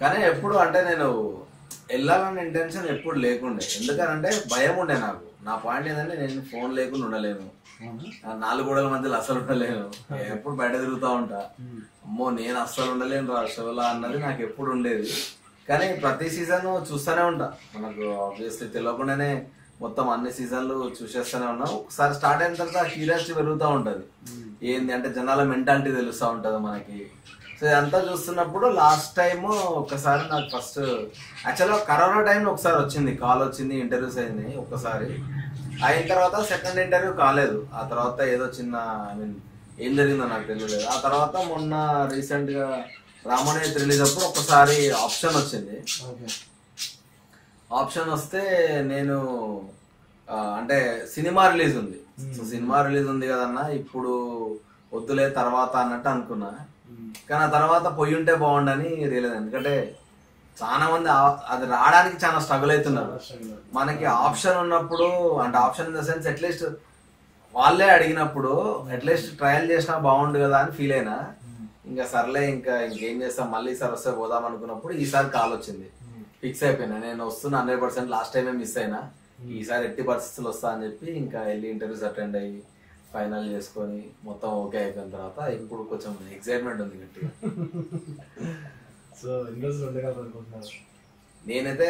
కానీ ఎప్పుడు అంటే నేను వెళ్ళాలన్న ఇంటెన్షన్ ఎప్పుడు లేకుండే, ఎందుకనంటే భయం ఉండే నాకు. నా పాయింట్ ఏంటంటే నేను ఫోన్ లేకుండా ఉండలేను, 4 గోడల మధ్యలో అస్సలు ఉండలేను, ఎప్పుడు బయట తిరుగుతూ ఉంటా. అమ్మో నేను అస్సలు ఉండలేను రా షోలా అన్నది నాకు ఎప్పుడు ఉండేది. కానీ ప్రతి సీజన్ చూస్తూనే ఉంటా, మనకు ఆబ్వియస్లీ తెలియకుండానే మొత్తం అన్ని సీజన్లు చూసేస్తూనే ఉన్నాం. ఒకసారి స్టార్ట్ అయిన తర్వాత క్యూరియాసిటీ పెరుగుతూ ఉంటుంది, ఏంది అంటే జనాల మెంటాలిటీ తెలుస్తూ ఉంటుంది మనకి. సో ఇదంతా చూస్తున్నప్పుడు లాస్ట్ టైం ఒకసారి నాకు ఫస్ట్ యాక్చువల్గా కరోనా టైంలో ఒకసారి వచ్చింది, కాల్ వచ్చింది, ఇంటర్వ్యూస్ అయింది. ఒక్కసారి అయిన తర్వాత సెకండ్ ఇంటర్వ్యూ కాలేదు. ఆ తర్వాత ఏదో చిన్న ఏం జరిగిందో నాకు తెలియలేదు. ఆ తర్వాత మొన్న రీసెంట్గా రామోనే రిలీజ్ అప్పుడు ఒక్కసారి ఆప్షన్ వచ్చింది. ఆప్షన్ వస్తే నేను అంటే సినిమా రిలీజ్ ఉంది, సో సినిమా రిలీజ్ ఉంది కదన్నా ఇప్పుడు వద్దులే తర్వాత అన్నట్టు అనుకున్నా. కానీ ఆ తర్వాత పొయ్యి ఉంటే బాగుండని రియలైజ్, ఎందుకంటే చాలా మంది అది రావడానికి చాలా స్ట్రగుల్ అవుతున్నారు. మనకి ఆప్షన్ ఉన్నప్పుడు, అంటే option in the sense at least వాళ్ళే అడిగినప్పుడు అట్లీస్ట్ ట్రయల్ చేసినా బాగుండు కదా అని ఫీల్ అయినా. ఇంకా సర్లే ఇంకేం చేస్తాం, మళ్ళీ ఈసారి వస్తే పోదాం అనుకున్నప్పుడు ఈసారి కాల్ వచ్చింది. ఫిక్స్ అయిపోయినా నేను వస్తున్నా 100%. లాస్ట్ టైమే మిస్ అయినా, ఈసారి ఎట్టి పరిస్థితులు వస్తా అని చెప్పి ఇంకా వెళ్ళి ఇంటర్వ్యూస్ అటెండ్ అయ్యి ఫైనల్ చేసుకొని మొత్తం ఓకే అయిపోయిన తర్వాత ఇప్పుడు కొంచెం ఎక్సైట్మెంట్ ఉంది గట్టిగా. సో ఇంట్రెస్ట్ ఉండగలరు అనుకుంటున్నారు. నేనైతే